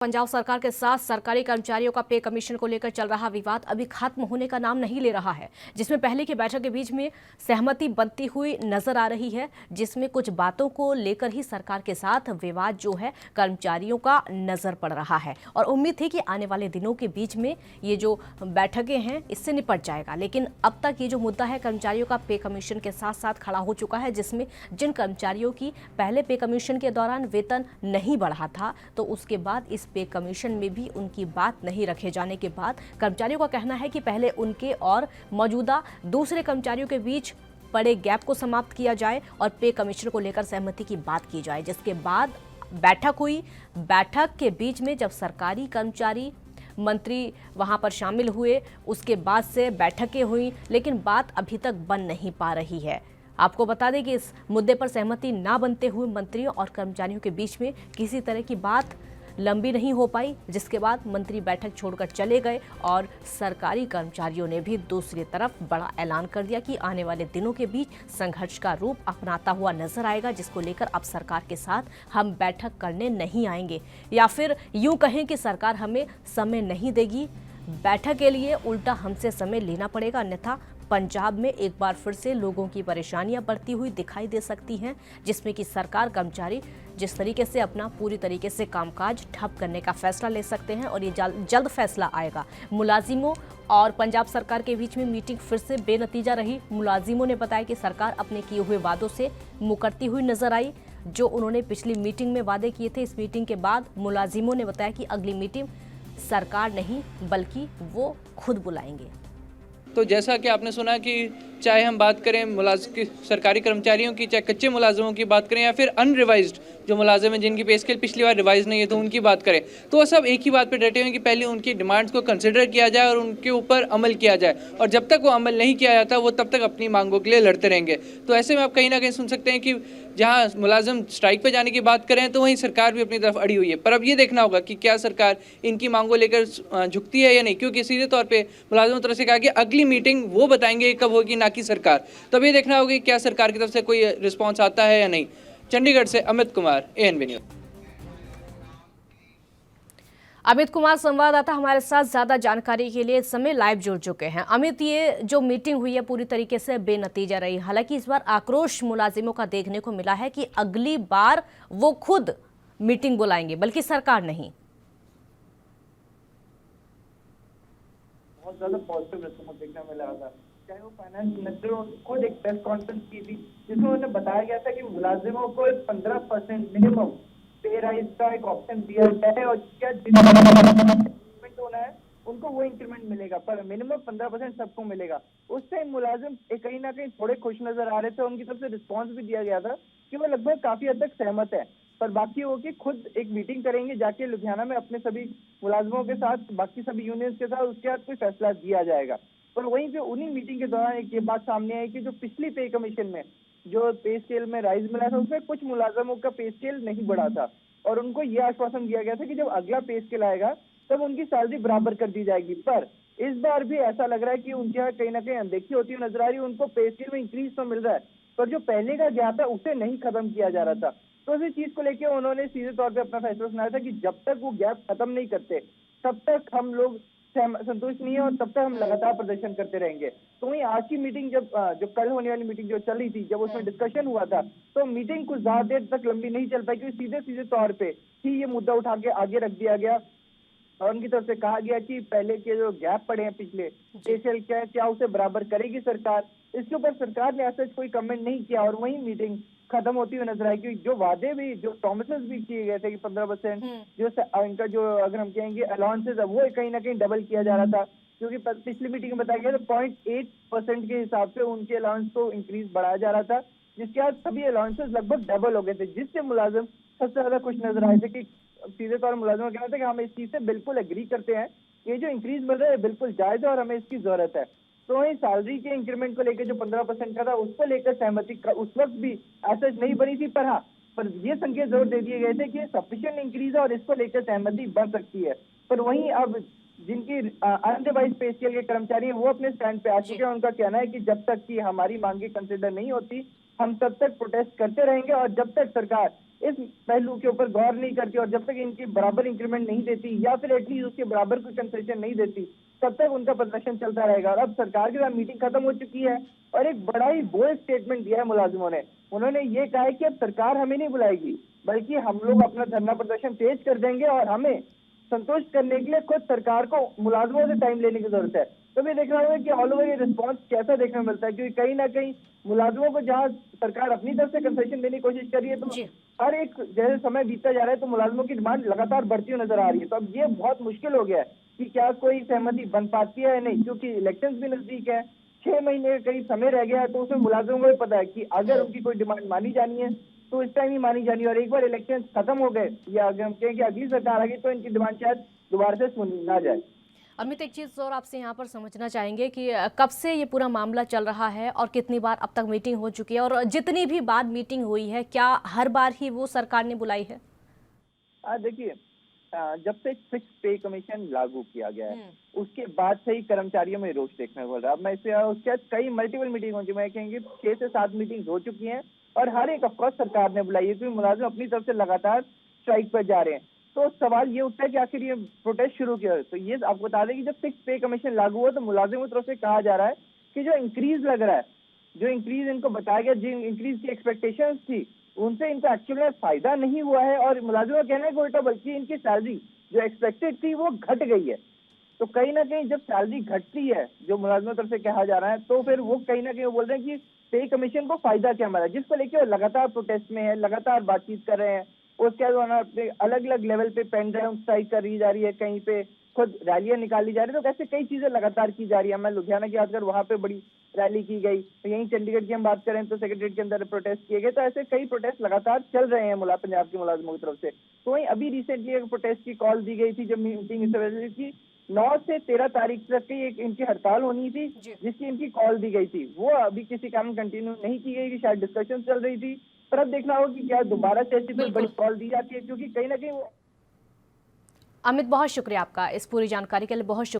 पंजाब सरकार के साथ सरकारी कर्मचारियों का पे कमीशन को लेकर चल रहा विवाद अभी खत्म होने का नाम नहीं ले रहा है, जिसमें पहले की बैठक के बीच में सहमति बनती हुई नजर आ रही है, जिसमें कुछ बातों को लेकर ही सरकार के साथ विवाद जो है कर्मचारियों का नजर पड़ रहा है और उम्मीद थी कि आने वाले दिनों के बीच में ये जो बैठकें हैं इससे निपट जाएगा। लेकिन अब तक ये जो मुद्दा है कर्मचारियों का पे कमीशन के साथ साथ खड़ा हो चुका है, जिसमें जिन कर्मचारियों की पहले पे कमीशन के दौरान वेतन नहीं बढ़ा था तो उसके बाद इस पे कमीशन में भी उनकी बात नहीं रखे जाने के बाद कर्मचारियों का कहना है कि पहले उनके और मौजूदा दूसरे कर्मचारियों के बीच पड़े गैप को समाप्त किया जाए और पे कमीशन को लेकर सहमति की बात की जाए। जिसके बाद बैठक हुई। बैठक के बीच में जब सरकारी कर्मचारी मंत्री वहां पर शामिल हुए, उसके बाद से बैठकें हुई, लेकिन बात अभी तक बन नहीं पा रही है। आपको बता दें कि इस मुद्दे पर सहमति ना बनते हुए मंत्रियों और कर्मचारियों के बीच में किसी तरह की बात लंबी नहीं हो पाई, जिसके बाद मंत्री बैठक छोड़कर चले गए और सरकारी कर्मचारियों ने भी दूसरी तरफ बड़ा ऐलान कर दिया कि आने वाले दिनों के बीच संघर्ष का रूप अपनाता हुआ नजर आएगा, जिसको लेकर अब सरकार के साथ हम बैठक करने नहीं आएंगे, या फिर यूं कहें कि सरकार हमें समय नहीं देगी बैठक के लिए, उल्टा हमसे समय लेना पड़ेगा, अन्यथा पंजाब में एक बार फिर से लोगों की परेशानियां बढ़ती हुई दिखाई दे सकती हैं, जिसमें कि सरकार कर्मचारी जिस तरीके से अपना पूरी तरीके से कामकाज ठप करने का फैसला ले सकते हैं और ये जल्द फैसला आएगा। मुलाजिमों और पंजाब सरकार के बीच में मीटिंग फिर से बेनतीजा रही। मुलाजिमों ने बताया कि सरकार अपने किए हुए वादों से मुकरती हुई नजर आई, जो उन्होंने पिछली मीटिंग में वादे किए थे। इस मीटिंग के बाद मुलाजिमों ने बताया कि अगली मीटिंग सरकार नहीं बल्कि वो खुद बुलाएंगे। तो जैसा कि आपने सुना कि चाहे हम बात करें सरकारी कर्मचारियों की, चाहे कच्चे मुलाजमों की बात करें या फिर अनरिवाइज्ड जो मुलाजिम हैं जिनकी पे स्केल पिछली बार रिवाइज नहीं है तो उनकी बात करें, तो वो सब एक ही बात पे डटे हुए कि पहले उनकी डिमांड्स को कंसिडर किया जाए और उनके ऊपर अमल किया जाए, और जब तक वो अमल नहीं किया जाता वो तब तक अपनी मांगों के लिए लड़ते रहेंगे। तो ऐसे में आप कहीं ना कहीं सुन सकते हैं कि जहाँ मुलाजिम स्ट्राइक पे जाने की बात करें तो वहीं सरकार भी अपनी तरफ अड़ी हुई है। पर अब ये देखना होगा कि क्या सरकार इनकी मांगों लेकर झुकती है या नहीं, क्योंकि सीधे तौर पे मुलाजिमों तरफ से कहा कि अगली मीटिंग वो बताएंगे कब होगी, ना कि सरकार। तब ये देखना होगा कि क्या सरकार की तरफ से कोई रिस्पॉन्स आता है या नहीं। चंडीगढ़ से अमित कुमार, ANB न्यूज़। अमित कुमार संवाददाता हमारे साथ ज्यादा जानकारी के लिए इस समय लाइव जुड़ चुके हैं। अमित, ये जो मीटिंग हुई है पूरी तरीके से बेनतीजा रही। हालांकि इस बार आक्रोश मुलाजिमों का देखने को मिला है कि अगली बार वो खुद मीटिंग बुलाएंगे बल्कि सरकार नहीं। बहुत ज्यादा पॉजिटिव रिस्पॉन्स देखने मिला था। चाहे वो फाइनेंस मिनिस्टर खुद एक प्रेस कॉन्फ्रेंस की थी जिसमें उन्हें बताया गया था कि मुलाजिमों को 15% मिनिमम पे राइज का एक ऑप्शन दिया गया है और क्या इंक्रीमेंट होना है उनको वो इंक्रीमेंट मिलेगा, पर मिनिमम 15% सबको मिलेगा। उससे मुलाजिम कहीं ना कहीं थोड़े खुश नजर आ रहे थे। उनकी तरफ से रिस्पॉन्स भी दिया गया था कि वो लगभग काफी हद तक सहमत है, पर बाकी वो कि खुद एक मीटिंग करेंगे जाके लुधियाना में अपने सभी मुलाजिमों के साथ, बाकी सभी यूनियंस के साथ, उसके बाद कोई फैसला दिया जाएगा। पर वहीं पे उन्हीं मीटिंग के दौरान एक ये बात सामने आई कि जो पिछली पे कमीशन में जो पे स्केल में राइज मिला था उसमें कुछ मुलाजमों का पे स्केल नहीं बढ़ा था और उनको ये आश्वासन दिया गया था कि जब अगला पे स्केल आएगा तब उनकी सैलरी बराबर कर दी जाएगी। पर इस बार भी ऐसा लग रहा है कि उनके यहाँ कहीं ना कहीं अनदेखी होती हुई नजर आ रही है। उनको पे स्केल में इंक्रीज तो मिल रहा है पर जो पहले का गैप है उसे नहीं खत्म किया जा रहा था। तो इसी चीज को लेकर उन्होंने सीधे तौर पर अपना फैसला सुनाया था कि जब तक वो गैप खत्म नहीं करते तब तक हम लोग संतुष्ट नहीं है और तब तक हम लगातार प्रदर्शन करते रहेंगे। तो वहीं आज की मीटिंग जो कल होने वाली मीटिंग जो चल रही थी, जब उसमें डिस्कशन हुआ था तो मीटिंग कुछ ज्यादा देर तक लंबी नहीं चल पाई, क्योंकि सीधे तौर पे ही ये मुद्दा उठा के आगे रख दिया गया और उनकी तरफ से कहा गया कि पहले के जो गैप पड़े हैं पिछले स्पेशल क्या उसे बराबर करेगी सरकार। इसके ऊपर सरकार ने ऐसा कोई कमेंट नहीं किया और वही मीटिंग खत्म होती हुई नजर आई। क्योंकि जो वादे भी, जो प्रॉमिसेस भी किए गए थे कि 15% जो इनका जो अगर हम कहेंगे अलाउंसेस है वो कहीं ना कहीं डबल किया जा रहा था, क्योंकि पिछली मीटिंग में बताया गया था 0.8% के हिसाब से उनके अलाउंस को इंक्रीज बढ़ाया जा रहा था, जिसके बाद सभी अलाउंसेस लगभग डबल हो गए थे, जिससे मुलाजिम सबसे ज्यादा खुश नजर आए थे। कि सीधे तौर मुलाजिम का कहना था कि हम इस चीज से बिल्कुल एग्री करते हैं, ये जो इंक्रीज मिल रहा है बिल्कुल जायज है और हमें इसकी जरूरत है। तो वही सैलरी के इंक्रीमेंट को लेकर जो 15% का था उसको लेकर सहमति उस वक्त भी ऐसा नहीं बनी थी, पर हाँ, पर ये संकेत जरूर दे दिए गए थे कि सफिशिएंट इंक्रीज है और इसको लेकर सहमति बढ़ सकती है। पर वहीं अब जिनकी अनरिवाइज पे स्केल के कर्मचारी हैं वो अपने स्टैंड पे आ चुके हैं। उनका कहना है कि जब तक कि हमारी मांगे कंसिडर नहीं होती हम तब तक प्रोटेस्ट करते रहेंगे और जब तक सरकार इस पहलू के ऊपर गौर नहीं करती और जब तक इनकी बराबर इंक्रीमेंट नहीं देती या फिर एटलीस्ट उसके बराबर कोई कंसेशन नहीं देती, तब तक उनका प्रदर्शन चलता रहेगा। और अब सरकार के साथ मीटिंग खत्म हो चुकी है और एक बड़ा ही बोल्ड स्टेटमेंट दिया है मुलाजिमों ने। उन्होंने ये कहा है कि अब सरकार हमें नहीं बुलाएगी, बल्कि हम लोग अपना धरना प्रदर्शन तेज कर देंगे और हमें संतुष्ट करने के लिए खुद सरकार को मुलाजिमों से टाइम लेने की जरूरत है। तो भी देखना होगा कि ऑल ओवर ये रिस्पॉन्स कैसा देखने में मिलता है, क्योंकि कहीं ना कहीं मुलाजिमों को जहां सरकार अपनी तरफ से कंसेशन देने की कोशिश कर रही है, तो जी। हर एक जैसे समय बीतता जा रहा है तो मुलाजिमों की डिमांड लगातार बढ़ती हुई नजर आ रही है। तो अब ये बहुत मुश्किल हो गया है कि क्या कोई सहमति बन पाती है या नहीं, क्योंकि इलेक्शंस भी नजदीक है, 6 महीने का करीब समय रह गया है। तो उसमें मुलाजिमों को भी पता है कि अगर उनकी कोई डिमांड मानी जानी है तो इस टाइम ही मानी जानी है, और एक बार इलेक्शन खत्म हो गए या अगर हम कहें कि अगली सरकार आ गई तो इनकी डिमांड शायद दोबारा से सुनी ना जाए। अमित, एक चीज़ और आपसे यहाँ पर समझना चाहेंगे कि कब से ये पूरा मामला चल रहा है और कितनी बार अब तक मीटिंग हो चुकी है, और जितनी भी बार मीटिंग हुई है क्या हर बार ही वो सरकार ने बुलाई है? देखिए, जब से फिक्स पे कमीशन लागू किया गया है उसके बाद से ही कर्मचारियों में रोष देखने को मिल रहा है। अब मैं इससे उसके बाद कई मल्टीपल मीटिंग हो चुकी, मैं कहेंगे 6 से 7 मीटिंग हो चुकी हैं और हर एक ऑफकोर्स सरकार ने बुलाई है, क्योंकि मुलाजिम अपनी तरफ से लगातार स्ट्राइक पर जा रहे हैं। तो सवाल ये उठता है कि आखिर ये प्रोटेस्ट शुरू किया है। तो ये आपको बता दें कि जब फिक्स पे कमीशन लागू हुआ तो मुलाजिमों की तरफ से कहा जा रहा है कि जो इंक्रीज लग रहा है, जो इंक्रीज इनको बताया गया, जिन इंक्रीज की एक्सपेक्टेशंस थी उनसे इनको एक्चुअली में फायदा नहीं हुआ है, और मुलाजिमों का कहना है कि उल्टा बल्कि इनकी सैलरी जो एक्सपेक्टेड थी वो घट गई है। तो कहीं ना कहीं जब सैलरी घटती है, जो मुलाजिमों की तरफ से कहा जा रहा है, तो फिर वो कहीं ना कहीं वो बोल रहे हैं कि पे कमीशन को फायदा क्या हमारा, जिसको लेकर वो लगातार प्रोटेस्ट में है, लगातार बातचीत कर रहे हैं। उसके बाद अपने अलग अलग लेवल पे पेन ड्राइव स्ट्राइक करी जा रही है, कहीं पे खुद रैलियां निकाली जा रही है। तो ऐसे कई चीजें लगातार की जा रही है। मैं लुधियाना की बात कर, वहां पे बड़ी रैली की गई, तो यहीं चंडीगढ़ की हम बात करें तो सेक्रेटरीट के अंदर प्रोटेस्ट किए गए। तो ऐसे कई प्रोटेस्ट लगातार चल रहे हैं पंजाब के मुलाजिमों की तरफ से। तो वहीं अभी रिसेंटली एक प्रोटेस्ट की कॉल दी गई थी, जब मीटिंग इस वजह से 9 से 13 तारीख तक की एक इनकी हड़ताल होनी थी, जिसकी इनकी कॉल दी गई थी, वो अभी किसी कारण कंटिन्यू नहीं की गई, शायद डिस्कशन चल रही थी। पर अब देखना होगा कि क्या दोबारा से ऐसी कोई बड़ी कॉल दी जाती है, क्योंकि कहीं ना कहीं वो। अमित, बहुत शुक्रिया आपका इस पूरी जानकारी के लिए, बहुत शुक्रिया।